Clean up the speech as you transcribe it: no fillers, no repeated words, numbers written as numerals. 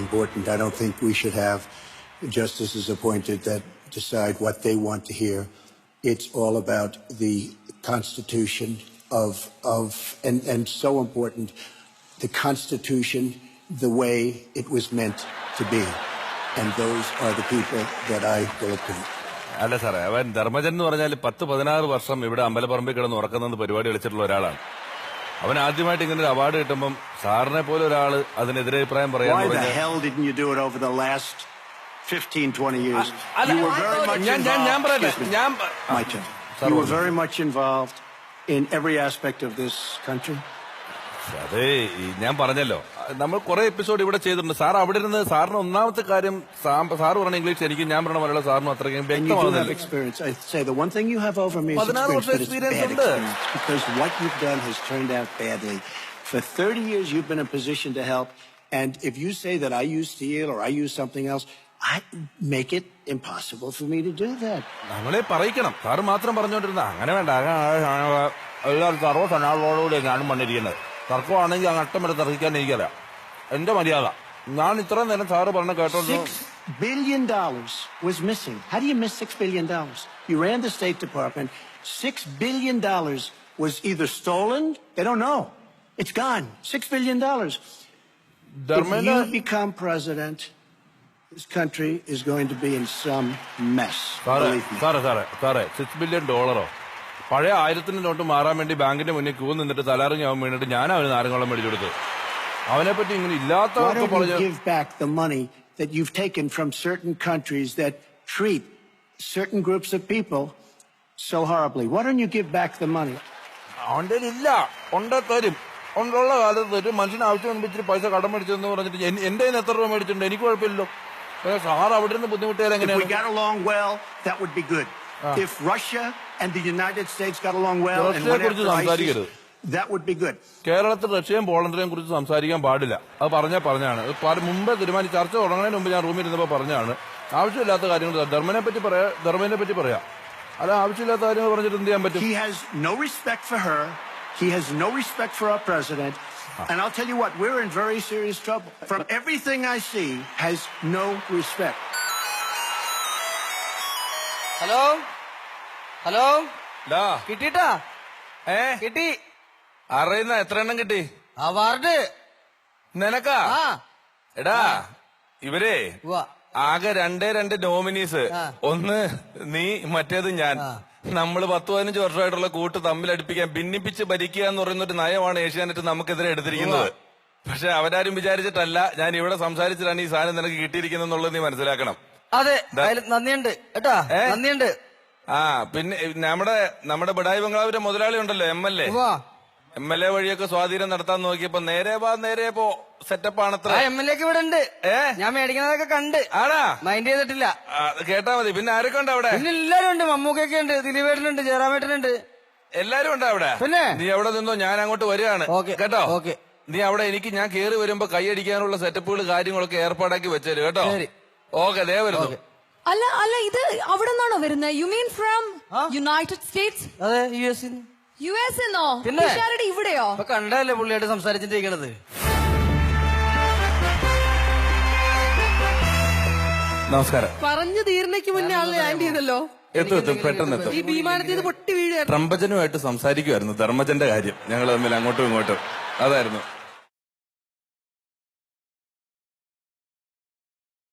important. I don't think we should have justices appointed that decide what they want to hear. It's all about the Constitution and so important, the Constitution, the way it was meant to be. And those are the people that I will appoint. അല്ല സാറേ, അവൻ ധർമ്മജൻ എന്ന് പറഞ്ഞാൽ 10-16 വർഷം ഇവിടെ അമ്പലപ്പറമ്പിൽ കിടന്ന് ഉറക്കുന്നത് പരിപാടി കളിച്ചിട്ടുള്ള ഒരാളാണ്. അവൻ ആദ്യമായിട്ട് ഇങ്ങനെ ഒരു അവാർഡ് കിട്ടുമ്പം സാറിനെ പോലെ ഒരാള് അതിനെതിരെ അഭിപ്രായം പറയാൻ Why the hell didn't you do it over the last 15-20 years? You were very much involved. My turn. You were very much involved in every aspect of this country. അതെ, ഞാൻ പറഞ്ഞല്ലോ, നമ്മൾ കുറെ എപ്പിസോഡ് ഇവിടെ ചെയ്തിട്ടുണ്ട്. സാർ അവിടെ ഇരുന്ന് സാറിന് ഒന്നാമത്തെ കാര്യം സാർ പറഞ്ഞ ഇംഗ്ലീഷ് എനിക്ക് ഞാൻ പറഞ്ഞ മലയാളം സാറിനും അത്രയും വ്യക്തമാകുന്നില്ല. 16 വർഷം എക്സ്പീരിയൻസ് ഉണ്ട്. Because what you've done has turned out badly. For 30 years you've been in a position to help, and if you say that I use steel or I use something else, I make it impossible for me to do that. നമ്മളെ പറയിക്കണം. Sir മാത്രം പറഞ്ഞുകൊണ്ടിരുന്ന അങ്ങനെ വേണ്ട. എല്ലാവരും സർവ്വസന്നാളോടുകൂടി ഞാനും വന്നിരിക്കുന്നത്. തർക്കമാണെങ്കിൽ അങ്ങ് അട്ടം വരെ തർക്കിക്കാൻ എനിക്കറിയാം. എന്റെ മര്യാദ. ഞാൻ ഇത്ര നേരം സാറ് പറഞ്ഞ കേട്ടോണ്ട് $6 billion was missing. How do you miss $6 billion? You ran the State Department. $6 billion was either stolen. They don't know. It's gone. $6 billion. If you become president, this country is going to be in some mess. സാറേ, $6 billion. പഴയ 1000 not മാറാൻ വേണ്ടി ബാങ്കിന്റെ മുന്നിൽ Q നിന്നിട്ട് തലാറിങ് ആവാൻ വേണ്ടിട്ട് ഞാൻ അവന് നാരങ്ങവെള്ളം മേടിച്ചു കൊടുത്തു. അവനെ പറ്റി ഇങ്ങനെ ഇല്ലാത്ത give back the money that you've taken from certain countries that treat certain groups of people so horribly? Why don't you give back the money? അവന്റെ ഇല്ല, തരും. ഉള്ള കാലത്ത് ഒരു മനുഷ്യന് ആവശ്യം ഇച്ചിരി പൈസ കടം മേടിച്ചെന്ന് പറഞ്ഞിട്ട് എന്റെ കയ്യിൽ എത്ര രൂപ മേടിച്ചിട്ടുണ്ട്? എനിക്ക് കുഴപ്പമില്ലല്ലോ. സാർ അവിടെ നിന്ന് ബുദ്ധിമുട്ടിയാൽ എങ്ങനെയാണ്? If we got along well, that would be good. If Russia and the United States got along well, and whatever, that would be good. കേരളത്തിൽ റഷ്യയും പോളണ്ടിനെയും കുറിച്ച് സംസാരിക്കാൻ പാടില്ല. അത് പറഞ്ഞാണ്. മുമ്പേ തീരുമാനിച്ച് ചർച്ച തുടങ്ങുന്നതിന് മുമ്പ് ഞാൻ റൂമിൽ ഇരുന്നപ്പോൾ പറഞ്ഞാണ്. ആവശ്യമില്ലാത്ത കാര്യങ്ങൾ ധർമ്മനെ പറ്റി പറയാം. അല്ല, ആവശ്യമില്ലാത്ത കാര്യങ്ങൾ പറഞ്ഞിട്ട് എന്ത് ചെയ്യാൻ പറ്റും? He has no respect for her. He has no respect for our president. And I'll tell you what, we're in very serious trouble. From everything I see, has no respect. Hello കിട്ടിട്ടാ? കിട്ടി. അറിയുന്ന എത്ര എണ്ണം കിട്ടി? Award നിനക്കാ? എടാ, ഇവരെ ആകെ 2 നോമിനീസ്. ഒന്ന് നീ, മറ്റേത് ഞാൻ. നമ്മള് 10-15 വർഷമായിട്ടുള്ള കൂട്ട് തമ്മിലടിപ്പിക്കാൻ, ഭിന്നിപ്പിച്ച് ഭരിക്കുക എന്ന് പറയുന്ന ഒരു നയമാണ് ഏഷ്യാനെറ്റ് നമുക്കെതിരെ എടുത്തിരിക്കുന്നത്. പക്ഷെ അവരാരും വിചാരിച്ചിട്ടല്ല ഞാൻ ഇവിടെ സംസാരിച്ചിട്ടാണ് ഈ സാധനം നിനക്ക് കിട്ടിയിരിക്കുന്നുള്ളത് നീ മനസ്സിലാക്കണം. അതെ, നന്ദിയുണ്ട് കേട്ടാ, നന്ദിയുണ്ട്. പിന്നെ നമ്മുടെ ബഡായി ബംഗ്ലാവിന്റെ മുതലാളി ഉണ്ടല്ലോ, MLA വഴിയൊക്കെ സ്വാധീനം നടത്താൻ നോക്കിയപ്പോ നേരെ പോ സെറ്റപ്പാണത്ര. MLA ഇവിടെ ഉണ്ട്. ഞാൻ മേടിക്കുന്നതൊക്കെ കണ്ട്. ആടാ, മൈൻഡ് ചെയ്തിട്ടില്ല. കേട്ടാ മതി. പിന്നെ ആരൊക്കെ ഉണ്ട് അവിടെ? പിന്നെ എല്ലാരും ഉണ്ട്. മമ്മൂക്കൊക്കെ ഉണ്ട്, ദിലീപേട്ടനുണ്ട്, ജയറാമേട്ടനുണ്ട്, എല്ലാരും ഉണ്ട് അവിടെ. പിന്നെ നീ അവിടെ നിന്നോ, ഞാൻ അങ്ങോട്ട് വരികയാണ് കേട്ടോ. ഓക്കെ. നീ അവിടെ എനിക്ക് ഞാൻ കേറി വരുമ്പോ കൈയടിക്കാനുള്ള സെറ്റപ്പുകൾ കാര്യങ്ങളൊക്കെ ഏർപ്പാടാക്കി വെച്ചേര് കേട്ടോ. ഓക്കെ, ദേ വരുന്നു. അല്ല, ഇത് അവിടെ നിന്നാണോ വരുന്നത്? You mean from United States? അതെ, US എന്നോ? ഇവിടെയോ? കണ്ടല്ലേ പുള്ളിയായിട്ട് സംസാരിച്ചിട്ടിരിക്കണത്. നമസ്കാരം. പറഞ്ഞു തീർന്നേക്ക് മുന്നേ ആള് ലാൻഡ് ചെയ്തല്ലോ. എത്തും, പെട്ടെന്ന് എത്തും. ഈ വിമാനത്തിൽ പൊട്ടി വീഴുക. ട്രംപജനുമായിട്ട് സംസാരിക്കുമായിരുന്നു ധർമ്മജന്റെ കാര്യം. ഞങ്ങൾ തമ്മിൽ അങ്ങോട്ടും ഇങ്ങോട്ടും അതായിരുന്നു.